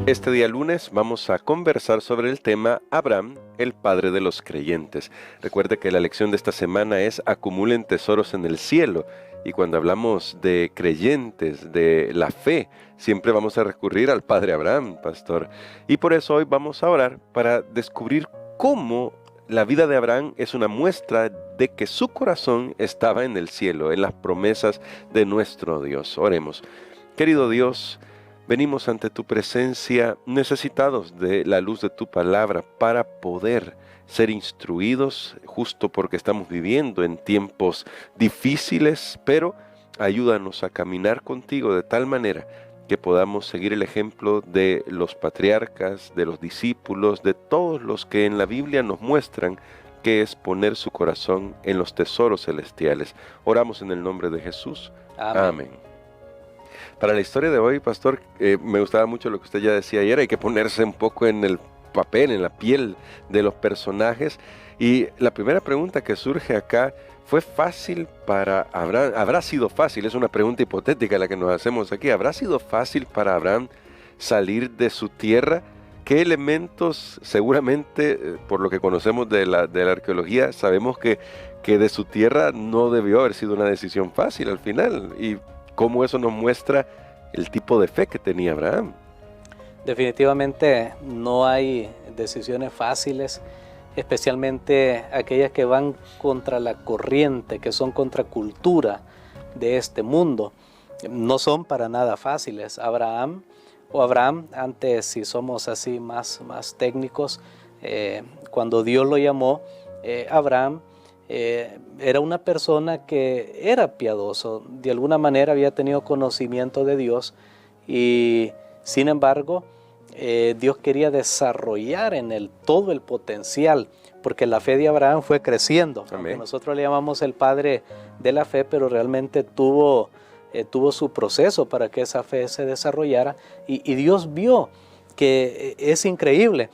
Este día lunes vamos a conversar sobre el tema Abraham, el padre de los creyentes. Recuerde que la lección de esta semana es acumulen tesoros en el cielo. Y cuando hablamos de creyentes, de la fe, siempre vamos a recurrir al padre Abraham, pastor. Y por eso hoy vamos a orar para descubrir cómo la vida de Abraham es una muestra de que su corazón estaba en el cielo, en las promesas de nuestro Dios. Oremos. Querido Dios, venimos ante tu presencia necesitados de la luz de tu palabra para poder ser instruidos, justo porque estamos viviendo en tiempos difíciles, pero ayúdanos a caminar contigo de tal manera que podamos seguir el ejemplo de los patriarcas, de los discípulos, de todos los que en la Biblia nos muestran que es poner su corazón en los tesoros celestiales. Oramos en el nombre de Jesús. Amén. Para la historia de hoy, pastor, me gustaba mucho lo que usted ya decía ayer, hay que ponerse un poco en el papel, en la piel de los personajes. Y la primera pregunta que surge acá, ¿fue fácil para Abraham? ¿Habrá sido fácil? Es una pregunta hipotética la que nos hacemos aquí. ¿Habrá sido fácil para Abraham salir de su tierra? ¿Qué elementos, seguramente, por lo que conocemos de la arqueología, sabemos que de su tierra no debió haber sido una decisión fácil al final? Y cómo eso nos muestra el tipo de fe que tenía Abraham. Definitivamente no hay decisiones fáciles, especialmente aquellas que van contra la corriente, que son contracultura de este mundo. No son para nada fáciles. Abraham, antes, si somos así más técnicos, cuando Dios lo llamó, Abraham era una persona que era piadoso, de alguna manera había tenido conocimiento de Dios y sin embargo Dios quería desarrollar en él todo el potencial, porque la fe de Abraham fue creciendo. Nosotros le llamamos el padre de la fe, pero realmente tuvo su proceso para que esa fe se desarrollara y Dios vio que es increíble.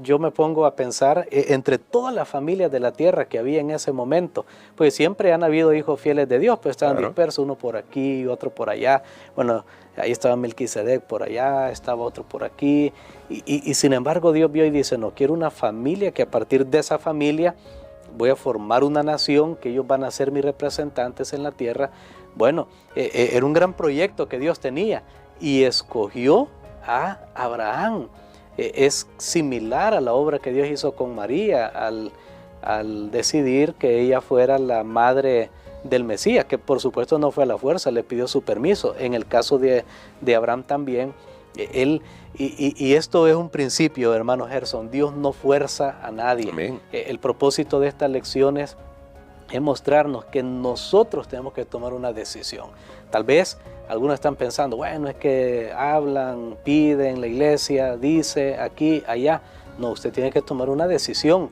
Yo me pongo a pensar entre todas las familias de la tierra que había en ese momento, pues siempre han habido hijos fieles de Dios, pues estaban dispersos, uno por aquí y otro por allá. Bueno, ahí estaba Melquisedec por allá, estaba otro por aquí, y sin embargo Dios vio y dice, no, quiero una familia que a partir de esa familia voy a formar una nación, que ellos van a ser mis representantes en la tierra. Bueno, era un gran proyecto que Dios tenía y escogió a Abraham. Es similar a la obra que Dios hizo con María al decidir que ella fuera la madre del Mesías, que por supuesto no fue a la fuerza, le pidió su permiso. En el caso de Abraham también, y esto es un principio, hermano Gerson, Dios no fuerza a nadie. Amén. El propósito de estas lecciones es mostrarnos que nosotros tenemos que tomar una decisión. Tal vez algunos están pensando, bueno, es que hablan, piden, la iglesia dice, aquí, allá. No, usted tiene que tomar una decisión.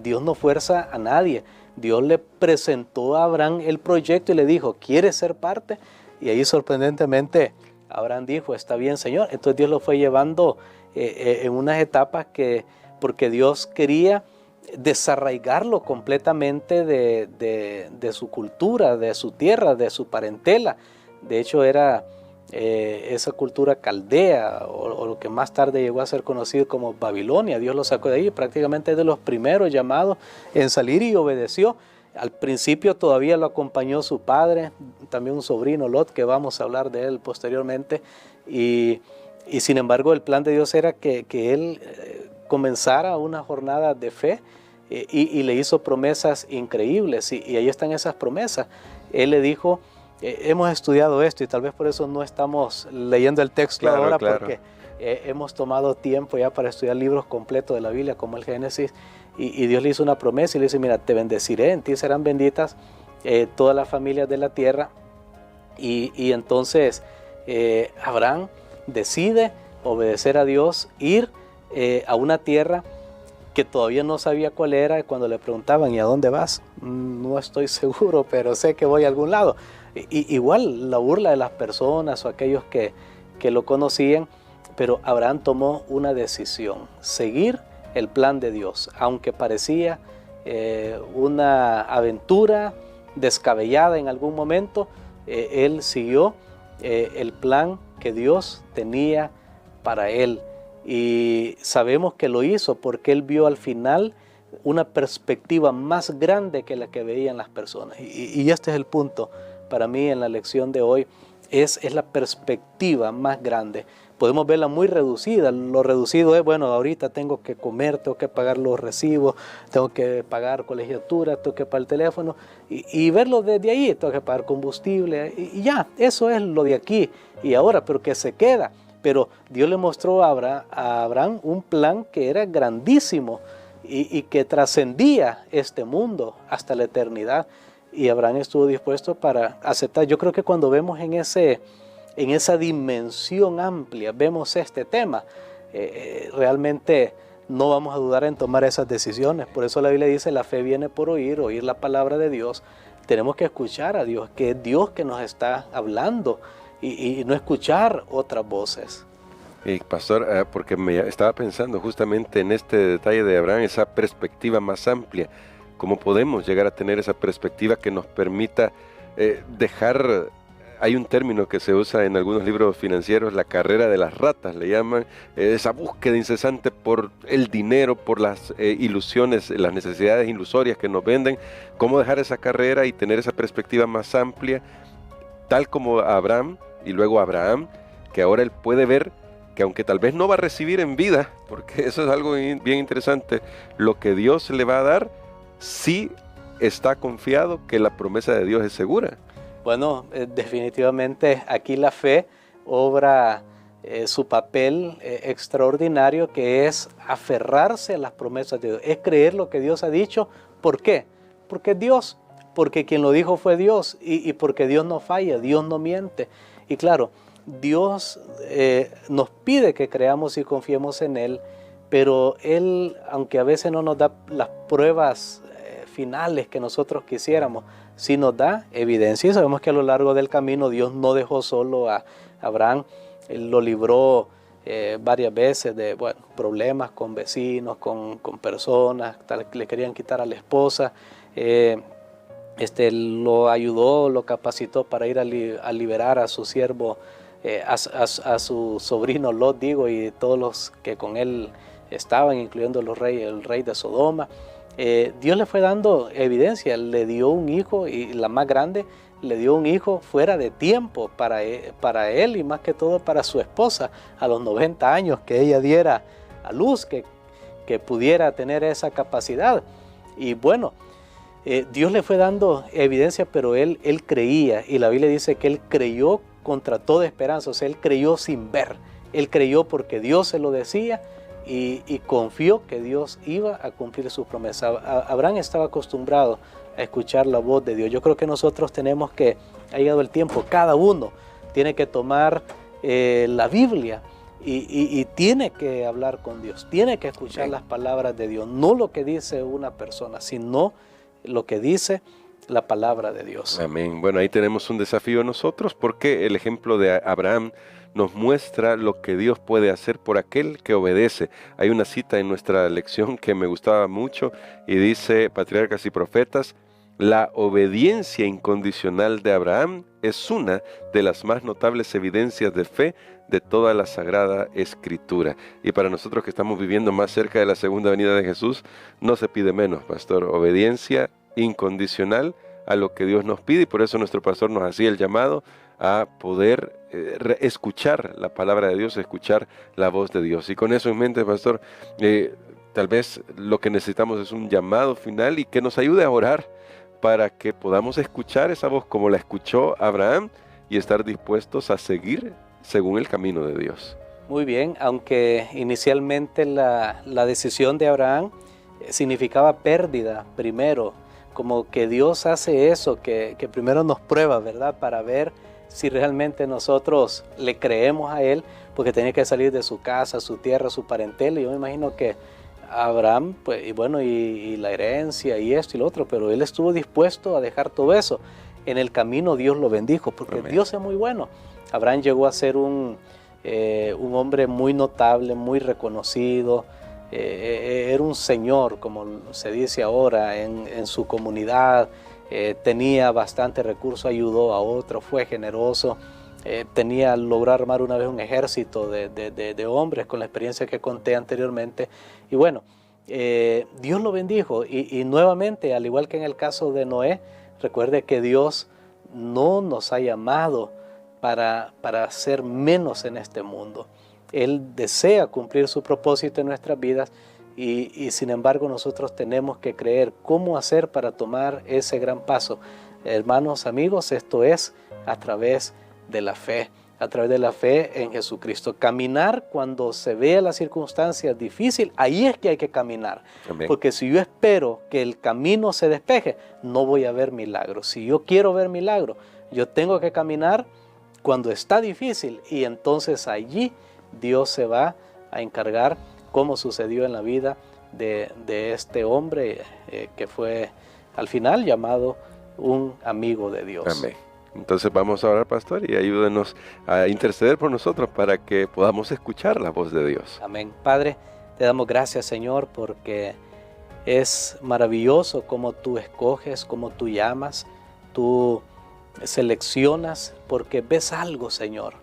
Dios no fuerza a nadie. Dios le presentó a Abraham el proyecto y le dijo, ¿quieres ser parte? Y ahí sorprendentemente Abraham dijo, está bien, Señor. Entonces Dios lo fue llevando en unas etapas porque Dios quería desarraigarlo completamente de su cultura, de su tierra, de su parentela. De hecho era esa cultura caldea o lo que más tarde llegó a ser conocido como Babilonia. Dios lo sacó de ahí y prácticamente es de los primeros llamados en salir y obedeció. Al principio todavía lo acompañó su padre, también un sobrino Lot, que vamos a hablar de él posteriormente, y sin embargo el plan de Dios era que él comenzara una jornada de fe y le hizo promesas increíbles y ahí están esas promesas. Él le dijo, hemos estudiado esto y tal vez por eso no estamos leyendo el texto ahora, porque hemos tomado tiempo ya para estudiar libros completos de la Biblia como el Génesis, y Dios le hizo una promesa y le dice, mira, te bendeciré, en ti serán benditas todas las familias de la tierra. Y entonces Abraham decide obedecer a Dios, ir a una tierra que todavía no sabía cuál era. Cuando le preguntaban, ¿y a dónde vas? No estoy seguro, pero sé que voy a algún lado. Igual la burla de las personas o aquellos que lo conocían, pero Abraham tomó una decisión, seguir el plan de Dios, aunque parecía una aventura descabellada en algún momento, él siguió el plan que Dios tenía para él. Y sabemos que lo hizo porque él vio al final una perspectiva más grande que la que veían las personas. Y este es el punto para mí en la lección de hoy, es la perspectiva más grande. Podemos verla muy reducida. Lo reducido es, bueno, ahorita tengo que comer, tengo que pagar los recibos, tengo que pagar colegiatura, tengo que pagar el teléfono, y verlo desde ahí, tengo que pagar combustible, y ya, eso es lo de aquí y ahora, pero que se queda. Pero Dios le mostró a Abraham un plan que era grandísimo y que trascendía este mundo hasta la eternidad. Y Abraham estuvo dispuesto para aceptar. Yo creo que cuando vemos en esa dimensión amplia, vemos este tema, realmente no vamos a dudar en tomar esas decisiones. Por eso la Biblia dice, la fe viene por oír la palabra de Dios. Tenemos que escuchar a Dios, que es Dios que nos está hablando, y no escuchar otras voces. Pastor, porque me estaba pensando justamente en este detalle de Abraham, esa perspectiva más amplia. ¿Cómo podemos llegar a tener esa perspectiva que nos permita dejar, hay un término que se usa en algunos libros financieros, la carrera de las ratas, le llaman, esa búsqueda incesante por el dinero, por las ilusiones, las necesidades ilusorias que nos venden? ¿Cómo dejar esa carrera y tener esa perspectiva más amplia, tal como Abraham y luego Abraham, que ahora él puede ver que aunque tal vez no va a recibir en vida, porque eso es algo bien interesante, lo que Dios le va a dar, sí está confiado que la promesa de Dios es segura? Bueno, definitivamente aquí la fe obra su papel extraordinario, que es aferrarse a las promesas de Dios, es creer lo que Dios ha dicho. ¿Por qué? Porque es Dios, porque quien lo dijo fue Dios, y porque Dios no falla, Dios no miente. Y claro, Dios nos pide que creamos y confiemos en Él, pero Él, aunque a veces no nos da las pruebas finales que nosotros quisiéramos, sí nos da evidencia. Y sabemos que a lo largo del camino Dios no dejó solo a Abraham. Él lo libró varias veces de problemas con vecinos, con personas, le querían quitar a la esposa. Lo ayudó, lo capacitó para ir a liberar a su siervo, a su sobrino Lot, y todos los que con él estaban, incluyendo el rey de Sodoma. Dios le fue dando evidencia, le dio un hijo, y la más grande, le dio un hijo fuera de tiempo para él y más que todo para su esposa, a los 90 años, que ella diera a luz, que pudiera tener esa capacidad. Y bueno, Dios le fue dando evidencia, pero él creía, y la Biblia dice que él creyó contra toda esperanza. O sea, él creyó sin ver, él creyó porque Dios se lo decía, y confió que Dios iba a cumplir su promesa. Abraham estaba acostumbrado a escuchar la voz de Dios. Yo creo que nosotros tenemos que, ha llegado el tiempo, cada uno tiene que tomar la Biblia y tiene que hablar con Dios, tiene que escuchar las palabras de Dios, no lo que dice una persona, sino lo que dice la palabra de Dios. Amén. Bueno, ahí tenemos un desafío nosotros, porque el ejemplo de Abraham nos muestra lo que Dios puede hacer por aquel que obedece. Hay una cita en nuestra lección que me gustaba mucho y dice, Patriarcas y Profetas, la obediencia incondicional de Abraham es una de las más notables evidencias de fe de toda la Sagrada Escritura. Y para nosotros que estamos viviendo más cerca de la segunda venida de Jesús, no se pide menos, pastor. Obediencia incondicional a lo que Dios nos pide, y por eso nuestro pastor nos hacía el llamado a poder escuchar la palabra de Dios, escuchar la voz de Dios. Y con eso en mente, pastor, tal vez lo que necesitamos es un llamado final y que nos ayude a orar para que podamos escuchar esa voz como la escuchó Abraham y estar dispuestos a seguir según el camino de Dios. Muy bien, aunque inicialmente la decisión de Abraham significaba pérdida primero, como que Dios hace eso, que primero nos prueba, ¿verdad? Para ver si realmente nosotros le creemos a Él, porque tenía que salir de su casa, su tierra, su parentela. Y yo me imagino que Abraham, pues, y la herencia y esto y lo otro, pero él estuvo dispuesto a dejar todo eso. En el camino Dios lo bendijo, porque Amén. Dios es muy bueno. Abraham llegó a ser un hombre muy notable, muy reconocido. Era un señor, como se dice ahora, en su comunidad. Tenía bastante recursos, ayudó a otros, fue generoso. logró armar una vez un ejército de hombres con la experiencia que conté anteriormente. Y bueno, Dios lo bendijo y nuevamente, al igual que en el caso de Noé, recuerde que Dios no nos ha llamado para ser menos en este mundo. Él desea cumplir su propósito en nuestras vidas y sin embargo nosotros tenemos que creer cómo hacer para tomar ese gran paso. Hermanos, amigos, esto es a través de la fe. A través de la fe en Jesucristo. Caminar cuando se vea la circunstancia difícil, ahí es que hay que caminar. Amén. Porque si yo espero que el camino se despeje, no voy a ver milagros. Si yo quiero ver milagros, yo tengo que caminar cuando está difícil y entonces allí Dios se va a encargar, como sucedió en la vida de este hombre que fue al final llamado un amigo de Dios. Amén. Entonces vamos a orar, pastor, y ayúdenos a interceder por nosotros para que podamos escuchar la voz de Dios. Amén. Padre, te damos gracias, Señor, porque es maravilloso cómo tú escoges, cómo tú llamas, tú seleccionas, porque ves algo, Señor,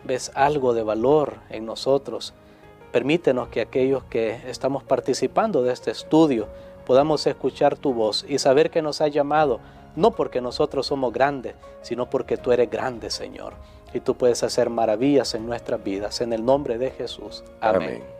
ves algo de valor en nosotros. Permítenos que aquellos que estamos participando de este estudio podamos escuchar tu voz y saber que nos has llamado, no porque nosotros somos grandes, sino porque tú eres grande, Señor. Y tú puedes hacer maravillas en nuestras vidas. En el nombre de Jesús. Amén. Amén.